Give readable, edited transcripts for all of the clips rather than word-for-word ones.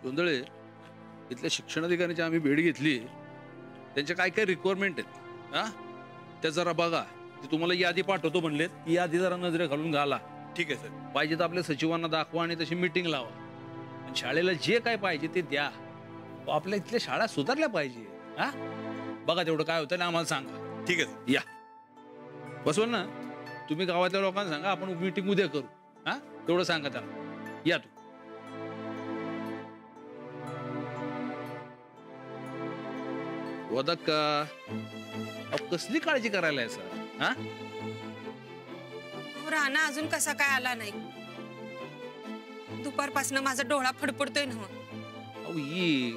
गोंधळे इथल्या शिक्षणाधिकाऱ्यांची आम्ही भेट घेतली. त्यांच्या काय काय रिक्वायरमेंट आहेत हा त्या जरा बघा. ते तुम्हाला यादी पाठवतो म्हणलेत, ती यादी जरा नजरे घालून घाला. ठीक आहे सर. पाहिजे तर आपल्या सचिवांना दाखवा आणि तशी मीटिंग लावा. आणि शाळेला जे काय पाहिजे ते द्या. आपल्या इथल्या शाळा सुधारल्या पाहिजे. हा बघा तेवढं काय होतं ना आम्हाला सांगा. ठीक आहे. या बसवल ना तुम्ही गावातल्या लोकांना सांगा आपण मीटिंग उद्या करू. हा तेवढं सांगा त्याला. या तू वदक कसली काळजी करायला आहे सर. हा राणा अजून कसा काय आला नाही. दुपारपासून माझा डोळा फडफडतोय ना. अहो ये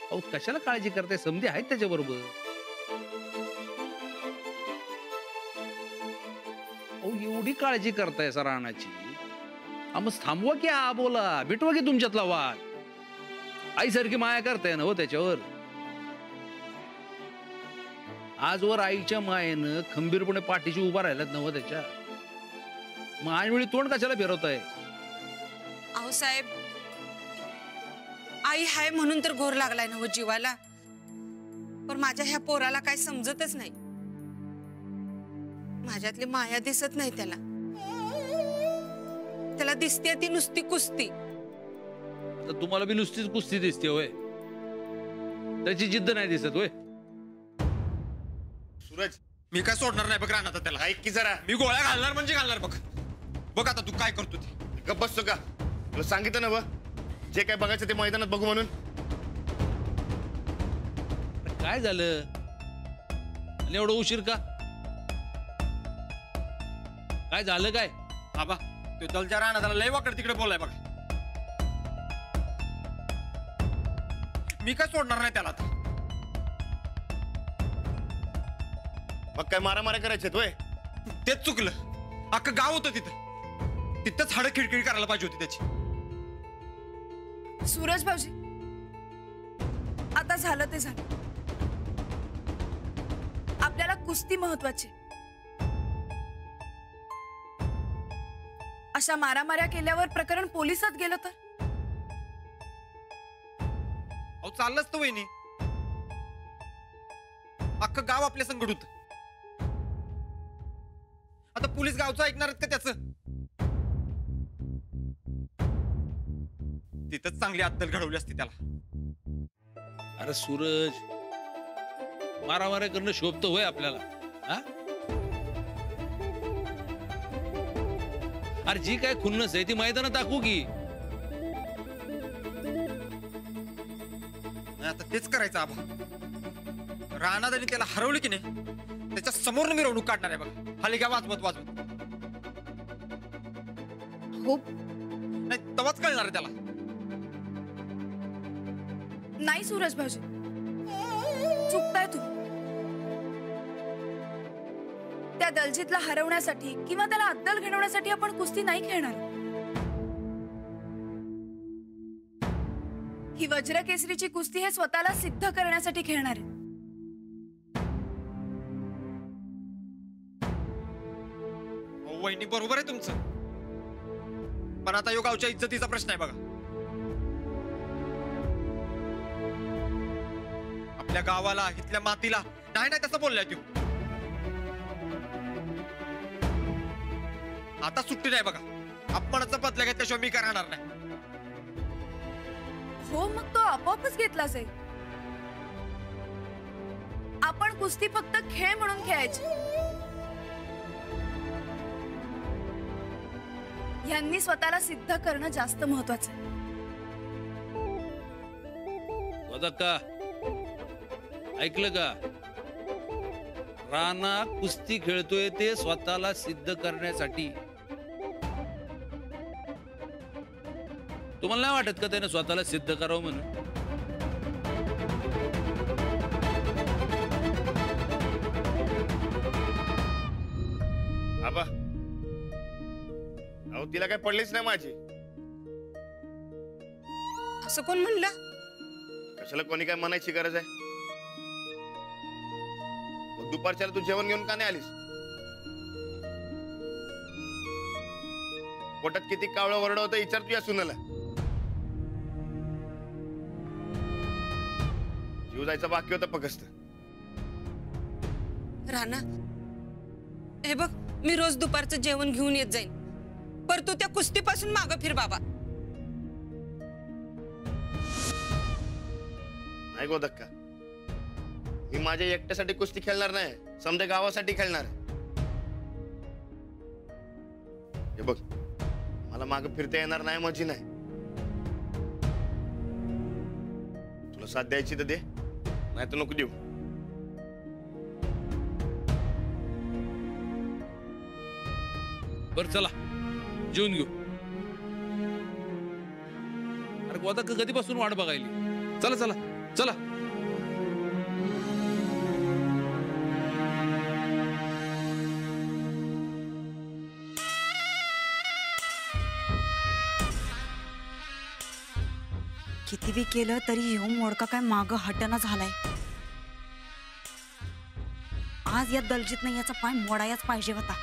अहो कशाला काळजी करताय. समधी आहेत त्याच्या बरोबर. अहो एवढी काळजी करताय सर राणाची. मग थांबवा की बोला भेटवा की तुमच्यातला वाद. आईसारखी माया करताय ना हो त्याच्यावर. आजवर आईच्या मायेनं खंबीरपणे पाठीशी उभा राहिलात नव त्याच्या. मग ऐनवेळी तोंड कशाला फिरवताय. अहो साहेब आई हाय म्हणून तर घोर लागलाय ना जीवाला. पण माझ्या ह्या पोराला काय समजतच नाही. माझ्यातली माया दिसत नाही त्याला. त्याला दिसते ती नुसती कुस्ती. आता तुम्हाला बी नुसतीच कुस्ती दिसते होय. त्याची जिद्द नाही दिसत होय. सूरज मी काय सोडणार नाही बघ राहणार त्याला. ऐक की जरा. मी गोळ्या घालणार म्हणजे घालणार बघ. बघ आता तू काय करतो ते. गप्प बसतो का. तुला सांगितलं ना जे काय बघायचं ते मैदानात बघू म्हणून. काय झालं आणि एवढं उशीर का. काय झालं काय. बाबा तो दलच्या राहणार लय वाकड तिकडे बोलाय बघा. मी काय सोडणार नाही त्याला आता. मग काय मारामाऱ्या करायचे होय. तेच चुकलं. अख्खं गाव होतं तिथं. तिथंच हाडं खिडखिडी करायला पाहिजे होती त्याची. सूरज भाऊजी आता झालं ते झालं. आपल्याला कुस्ती महत्वाची. अशा मारामाऱ्या केल्यावर प्रकरण पोलिसात गेलं तर. अहो चाललंच तर वहिनी. अख्खं गाव आपल्या संकट होत. आता पोलीस गावचं ऐकणार आहेत का त्याचं. तिथंच चांगली अद्दल घडवली असती त्याला. अरे सूरज मारामाऱ्या करणं शोभतं होय आपल्याला. हा अरे जी काय खुन्नस आहे ती मैदानात दाखवू की. आता तेच करायचं आबा. राणादानी त्याला हरवलं की नाही त्याच्या समोर मिरवणूक काढणार आहे बघा. खाली घ्या वाजवत वाजवत. हो नाही तवाच कळणार आहे त्याला. नाही सूरज भाऊजी चुकताय तू. त्या दलजीतला हरवण्यासाठी किंवा त्याला अद्दल घडवण्यासाठी आपण कुस्ती नाही खेळणार. ही वज्रकेसरीची कुस्ती हे स्वतःला सिद्ध करण्यासाठी खेळणार आहे. वहिनी बरोबर आहे तुमचं. पण आता यो गावच्या इज्जतीचा प्रश्न आहे बघा. आपल्या गावाला इथल्या मातीला नाही नाही तसं बोललाय तू. आता सुट्टी नाही बघा. अपमानाचा बदला घेतल्याशिवाय मी काय राहणार नाही. हो मग तो आपोआपच घेतला जाईल. आपण कुस्ती फक्त खेळ म्हणून खेळायची. यांनी स्वतःला सिद्ध करणं जास्त महत्वाचं आहे. का ऐकलं का. राणा कुस्ती खेळतोय ते स्वतःला सिद्ध करण्यासाठी. तुम्हाला नाही वाटत का त्याने स्वतःला सिद्ध करावं म्हणून. आबा अहो तिला काय पडलीच नाही माझी. असं कोण म्हणलं. कशाला कोणी काय म्हणायची गरज आहे. मग दुपारच्याला तू जेवण घेऊन का नाही आलीस. पोटात किती कावळं वरड होतं विचार तू या सुनाला. जीव जायचा बाकी होता फक्त. राणा, हे बघ, मी रोज दुपारचं जेवण घेऊन येत जाईन, पर तू त्या कुस्तीपासून मागं फिर बाबा. नाही गो धक्का, मी माझ्या एकट्यासाठी कुस्ती खेळणार नाही, समजा गावासाठी खेळणार. हे बघ, मला मागं फिरता येणार नाही माझी नाही. तुला साथ द्यायची तर दे, नाही तर नको देऊ. बर चला जेवून घेऊ. अरे गोदा कधीपासून वाट बघायली. चला चला चला. किती बी केलं तरी ह्यो मोडका काय माग हटना झालाय. आज या दलजीतनं याचा पाय मोडायच पाहिजे होता,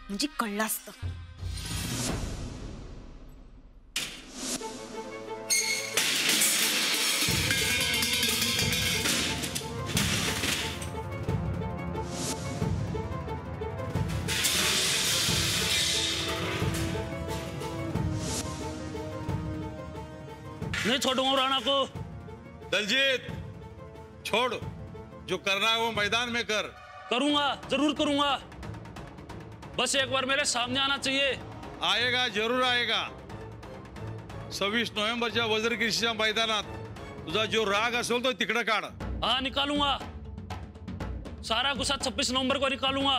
म्हणजे कळलं असतं. नहीं छोड़ूंगा राणा को. दलजीत, छोड़, जो करना है वो मैदान में कर. करूंगा, जरूर करूंगा, बस एक बार मेरे सामने आना चाहिए. आएगा, जरूर आएगा. 26 नोव्हेंबरच्या वज्रकेशीच्या मैदानात तुझा जो राग असेल तो तिकडे काढ. हाँ निकालूंगा, सारा गुस्सा 26 नवंबर को निकालूंगा.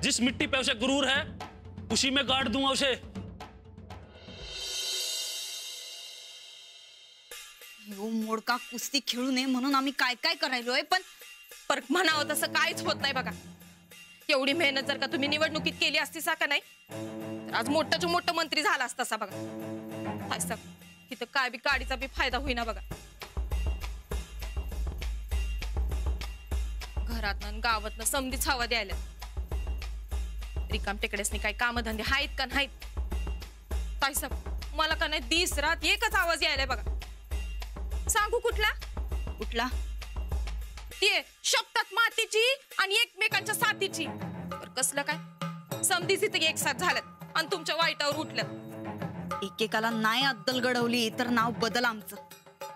जिस मिट्टी पे उसे गुरूर है उसी में गाड़ दूंगा उसे. ह्यो मोडका कुस्ती खेळू नये म्हणून आम्ही काय काय करायलोय, पण म्हणावं तसं काहीच होत नाही बघा. एवढी मेहनत जर का तुम्ही निवडणुकीत केली असती का नाही, तर आज मोठाच्या मोठा मंत्री झाला असता बघा. हाय साहेब, इथं काय बी काडीचा बी फायदा होईना बघा. घरातनं गावातनं समधीच हवा द्यायला. रिकाम टेकड्यासनी काही कामधंदे आहेत का नाहीत? ताई साहेब, मला का नाही दिस रात एकच आवाज यायलाय बघा. सांगू कुठला कुठला? ते शब्दात मातीची आणि एकमेकांच्या साथीची. कसलं काय समधीच इथं एक साथ झालं आणि तुमच्या वाईटावर उठलं. एकेकाला नाही अद्दल घडवली तर नाव बदल आमचं.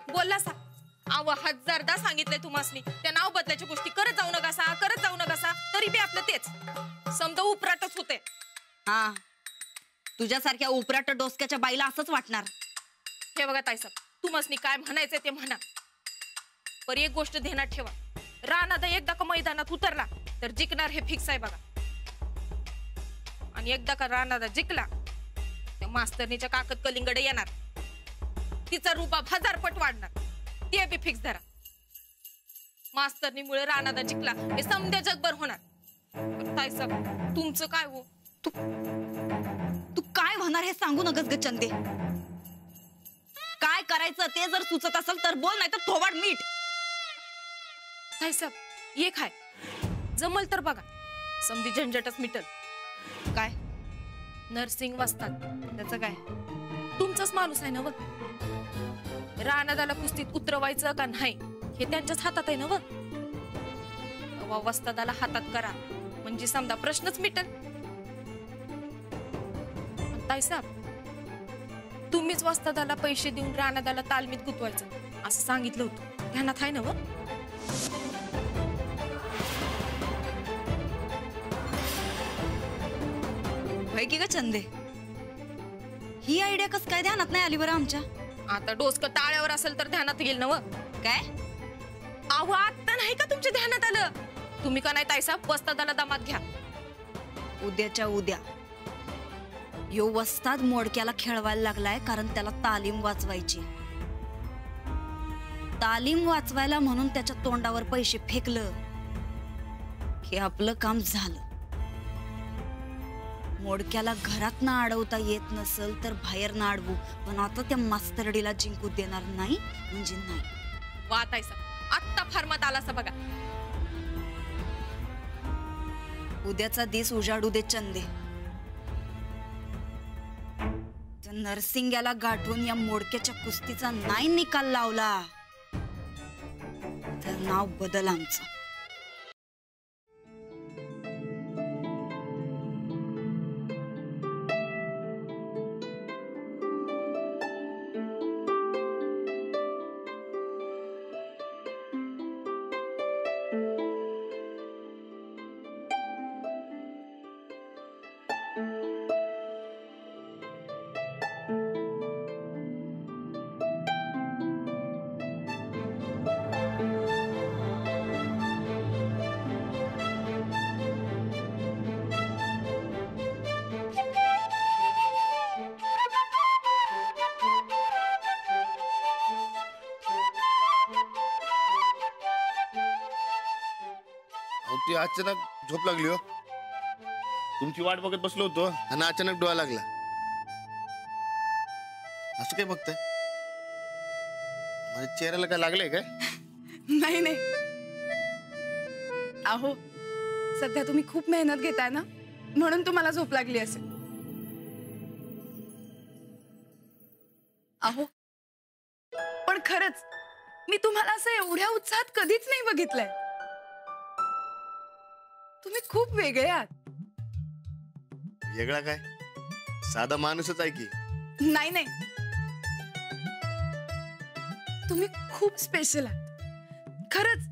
बोलला सा अव हजारदा सांगितलंय तुम्हासनी त्या नाव बदलायच्या गोष्टी करत जाऊ नका, करत जाऊ नका, तरी बी आपलं तेच समजा उपराटच होते. हा, तुझ्यासारख्या उपराट डोसक्याच्या बाईला असंच वाटणार. हे बघा ताईसाहेब, तुम्हासनी काय म्हणायचंय ते म्हणा, पर एक गोष्ट ध्यानात ठेवा. राणा एकदा का मैदानात उतरला तर जिंकणार हे फिक्स आहे बघा. आणि एकदा का राणा जिंकला त्या मास्तरनीच्या काकत कलिंगडे येणार, तिचा रुबाब 1000 पट वाढणार, ते बी फिक्स धरा. मास्तरनीमुळे राणा जिंकला हे समध्या जगभर होणार. ताईसाहेब तुमचं काय हो? तू काय होणार हे सांगू नकस ग चंदे. काय करायचं ते जर सुचत असेल तर बोल, नाही तर थोबाड मीठ. ताईसाहेब एक हाय, जमल तर बघा, समधी झंझटच मिटल. काय? नरसिंग वाजतात. त्याचं काय? तुमचाच माणूस आहे ना व. राणादाला कुस्तीत उतरवायचं का नाही हे त्यांच्याच हातात आहे ना व. वस्तादाला हातात करा म्हणजे समजा प्रश्नच मिटल. ताईसाहेब तुम्हीच वस्तादाला पैसे देऊन राणादाला तालमीत गुंतवायचं असं सांगितलं होतं, ध्यानात आहे ना व. होय की ग चंदे, ही आयडिया कस काय ध्यानात नाही आली बरं आमच्या? आता डोसकं टाळ्यावर असेल तर ध्यानात येईल ना व. काय? अहो आता नाही का तुमच्या ध्यानात आलं? तुम्ही का नाही ताईसाहेब वस्तादाला दामात घ्या. उद्याच्या उद्या यो वस्ताद मोडक्याला खेळवायला लागलाय, कारण त्याला तालीम वाचवायची. तालीम वाचवायला म्हणून त्याच्या तोंडावर पैसे फेकलं की आपलं काम झालं. मोडक्याला घरात ना अडवता येत नसल तर बाहेर ना अडवू, पण आता त्या मास्तरडीला जिंकू देणार नाही म्हणजे नाही. वा ताईसाहेब आत्ता फार्मात आलासा बघा. उद्याचा दिस उजाडू दे चंदे. नरसिंग्याला गाठून या मोडक्याच्या कुस्तीचा नाही निकाल लावला तर नाव बदल आमचं. अहो, ती अचानक झोप लागली हो. तुमची वाट बघत बसलो होतो आणि अचानक डोळा लागला. असं काय बघताय? माझ्या चेहऱ्याला काय लागलंय काय? नाही नाही. अहो सध्या तुम्ही खूप मेहनत घेताय ना, म्हणून तुम्हाला झोप लागली असेल. अहो पण खरंच मी तुम्हाला असं एवढ्या उत्साहात कधीच नाही बघितलंय. तुम्ही खूप वेगळे आहात. वेगळा काय? साधा माणूसच आहे की. नाही नाही, तुम्ही खूप स्पेशल आहात खरंच.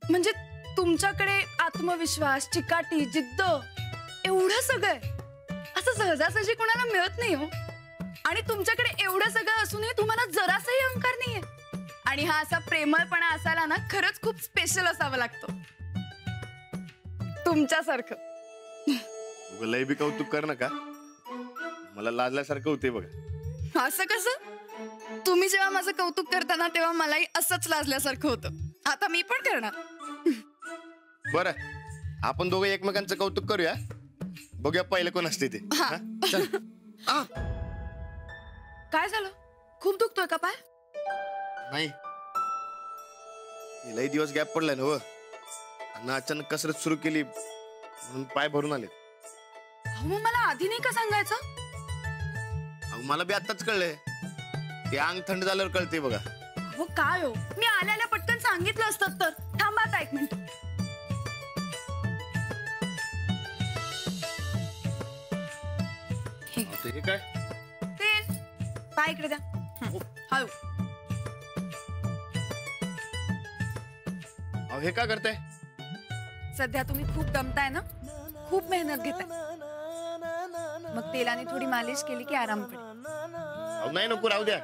म्हणजे तुमच्याकडे आत्मविश्वास, चिकाटी, जिद्द एवढं सगळं आहे. असं सहजासहजी कोणाला मिळत नाही हो. आणि तुमच्याकडे एवढं सगळं असूनही तुम्हाला जरासाही अहंकार नाहीये. आणि हा असा प्रेमळपणा असायला ना खरंच खूप स्पेशल असावं लागतं तुमच्यासारखं. उगा लय बी कौतुक कर नका, मला लाजल्यासारखं होते बघा. असं कसं? तुम्ही जेव्हा माझं कौतुक करताना तेव्हा मलाही असंच लाजल्यासारखं होतं. आता मी पण करणार. बरं, आपण दोघं एकमेकांचं कौतुक करूया. बघूया पहिलं कोण असते ते. हा. हा? चल. आ, काय झालं? खूप दुखतोय का पाय? नाही, लई दिवस गॅप पडलाय ना व, आणि अचानक कसरत सुरू केली म्हणून पाय भरून आले. अहो मग मला आधी नाही का सांगायचं? अहो, मला बी आताच कळलंय. ते अंग थंड झाल्यावर कळते बघा. अहो काय हो, मी आल्याला पटकन सांगितलं असतं तर. थांबा आता एक मिनिट. आता हे काय? तेल. पाय इकडे द्या. हळू. अहो, हे का करताय? सध्या तुम्ही खूप दमताय ना, खूप मेहनत घेताय. मग तेलाने थोडी मालिश केली की आराम पडेल. अहो नाही, नको, राहू द्या.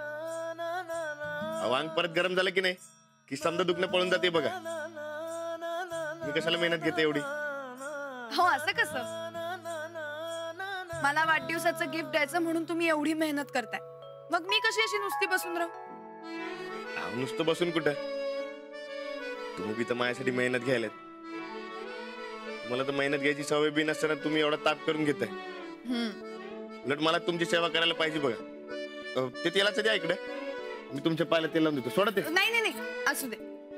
अहो, अंग परत गरम झालं की नाही की समजा दुखणं पळून जाते बघा. मी कशाला मेहनत घेते एवढी? हो असं कसं? मला वाढदिवसाचं गिफ्ट द्यायचं म्हणून तुम्ही एवढी मेहनत करताय. मग मी कशी अशी नुसती बसून राहू? अहो, नुसतं बसून कुठं? तुम्ही बी तर माझ्यासाठी मेहनत घ्यायला. मला तर मेहनत घ्यायची सवय बी नसताना तुम्ही एवढा ताप करून घेताय. उलट मला तुमची सेवा करायला पाहिजे बघा. ते तेलाचं द्या इकडे, मी तुमच्या पायाला तेल लावून देतो. सोडा ते. नाही नाही नाही, असू दे.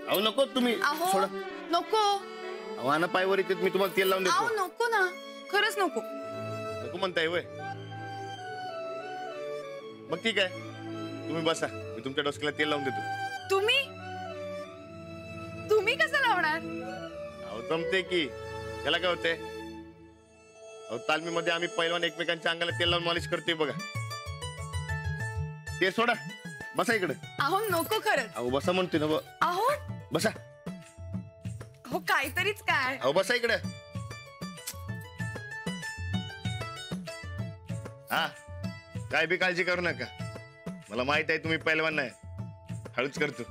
अहो नको, तुम्ही अहो सोडा. नको. अहो, आणा पायवर येते, मी तुम्हाला तेल लावून अहो देतो. नको ना, खरंच नको. नको म्हणताय वय? मग ठीक आहे, तुम्ही बसा, मी तुमच्या डोसक्याला तेल लावून देतो. तुम्ही तुम्ही कसं लावणार? अहो जमते की, त्याला काय होते? अहो तालमीमध्ये आम्ही पहिलवान एकमेकांच्या अंगाला तेल लावून मालिश करतोय बघा. ते सोडा, बसा इकडे. अहो नको खरंच. अहो बसा म्हणतोय ना. अहो बसा. हो काहीतरीच काय. अहो बसा इकडे. हा, काय बी काळजी करू नका. मला माहित आहे तुम्ही पहिलवान नाही. हळूच करतो.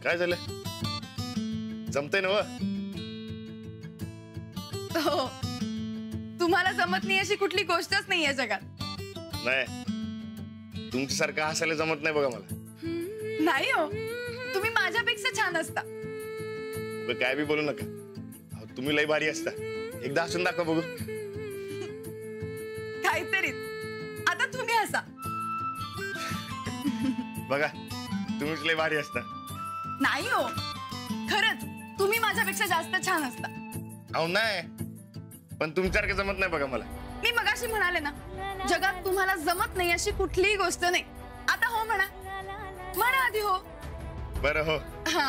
काय झालं? जमतंय ना व? हो, तुम्हाला जमत नाही अशी कुठली गोष्टच नाही या जगात. नाही, तुमच्यासारखं हसायला जमत नाही बघा मला. नाही हो, तुम्ही माझ्यापेक्षा छान असता. उगा काय बी बोलू नका. अहो, तुम्ही लय भारी असता. एकदा हसून दाखवा बघू. काहीतरीच. आता तुम्ही हसा. बघा, तुम्हीच लय भारी असता. नाही हो, खरंच तुम्ही माझ्यापेक्षा जास्त छान असता. अहो नाही, पण तुमच्यासारखं जमत नाही बघा मला. मी मगाशी म्हणाले ना, जगात तुम्हाला जमत नाही अशी कुठलीही गोष्ट नाही. आता हो म्हणा, म्हणा आधी हो. बरं हो. हा.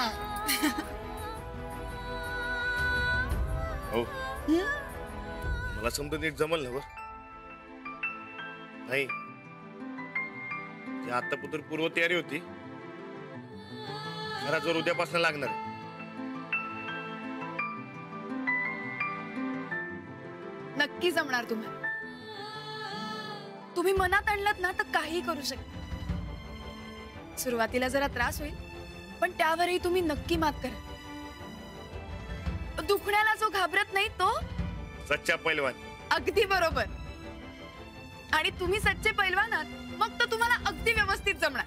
हो, मला समजा नीट जमल ना बघ. नाही, आतापुतर पूर्व तयारी होती. घराजवळ उद्यापासून लागणार. नक्की जमणार तुम्हाला. तुम्ही मनात आणलात ना तर काही करू शकता. सुरुवातीला जरा त्रास होईल, पण त्यावरही तुम्ही नक्की मात करा. दुखण्याला जो घाबरत नाही तो सच्चा पैलवान. अगदी बरोबर. आणि तुम्ही सच्चे पैलवान आहात, मग तर तुम्हाला अगदी व्यवस्थित जमणार.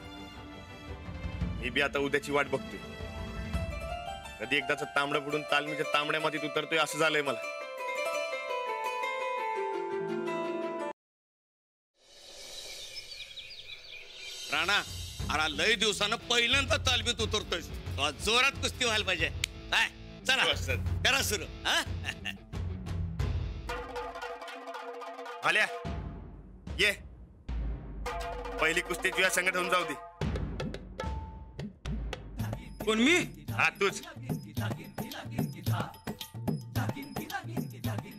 मी बी आता उद्याची वाट बघतोय. कधी एकदाच तांबडं बुडून तालमीच्या तांबड्या मातीत उतरतोय असं झालंय मला. राणा, अरे लय दिवसानं पहिल्यांदा तालमीत उतरतोय. जोरात कुस्ती व्हायला पाहिजे. काय चला करा सुरू. आल्या ये, पहिली कुस्ती तुझ्या संगत होऊन जाऊ दे. कोण मी? हा तूच.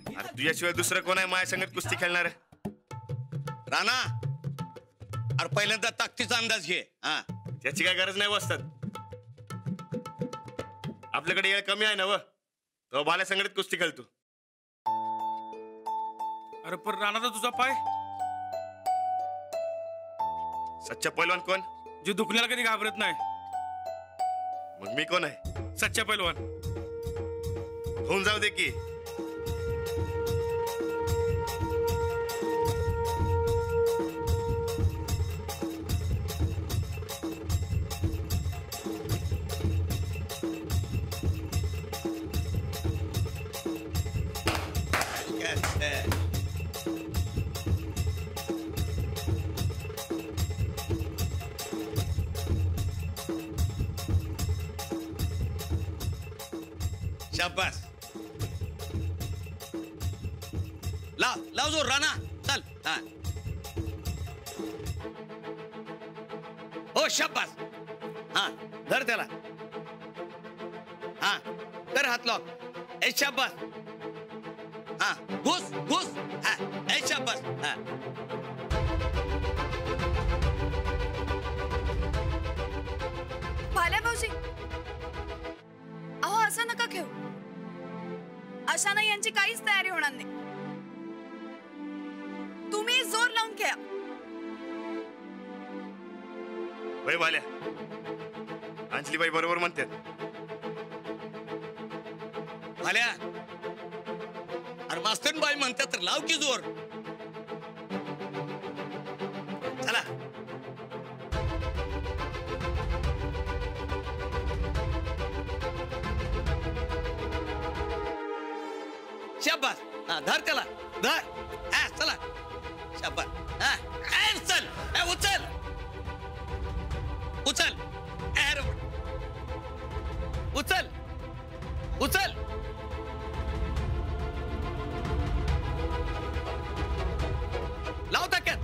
अरे तुझ्याशिवाय दुसरं कोण आहे माझ्या संगत कुस्ती खेळणार? राणा, अरे पहिल्यांदा ताकदीचा अंदाज घे. हा, त्याची काय गरज नाही वसतात. आपल्याकडे वेळ कमी आहे ना व, तो भाल्या संगत कुस्ती खेळतो. अरे पण राणा तुझा पाय. सच्चा पैलवान कोण? जे दुखण्याला कधी घाबरत नाही. मग मी कोण आहे? सच्चा पैलवान. होऊन जाऊ दे की. शाबास. लाव लाव जोर राणा. चल. हा हो शाबास. हा धर त्याला. हा कर हात लॉक. ए शाबास. हा घुस घुस. हा ए शाबास. हा भाल्या भाऊजी, अहो असं नका खेळू. अशानं यांची काहीच तयारी होणार नाही. तुम्ही जोर लावून खेळा. वय भाल्या, अंजलीबाई बरोबर म्हणतात. भाल्या, अरे मास्तन बाई म्हणतात तर लाव की जोर. चला. शाबास. हा धर त्याला. धर. हा चला. शाबास. हा चल. उचल उचल. उचल उचल. लाव ताकद.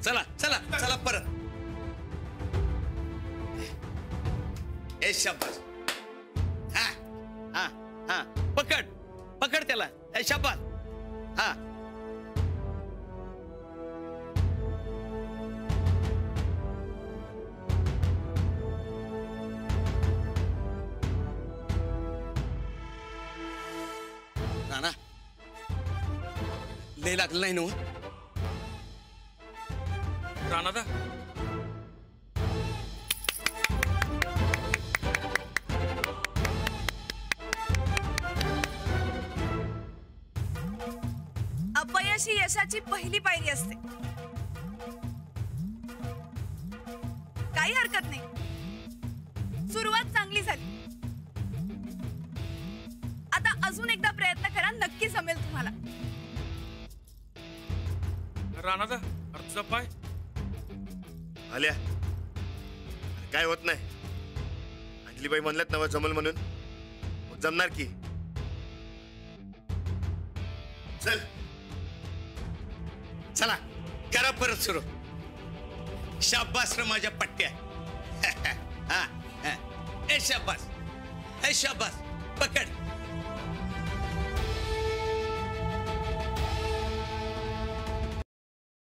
चला चला चला परत. ए शाबास. हा हा हा पकड पकड त्याला. ए शाबास. हा राणा, लय लागलं नाही ना राणा दा? अपयश ही यशाची पहिली पायरी असते. काही हरकत नाही. सुरुवात चांगली झाली. आता अजून एकदा प्रयत्न करा, नक्की जमेल तुम्हाला. राणा दा, अरे तुझा पाय. आल्या काय होत नाही. अंजलीबाई म्हणल्यात नवं जमल म्हणून, मग जमणार की. चल चला करा परत सुरू. शाबास रे माझ्या पट्ट्या. हा, हा. ए शाबास, ए शाबास, पकड.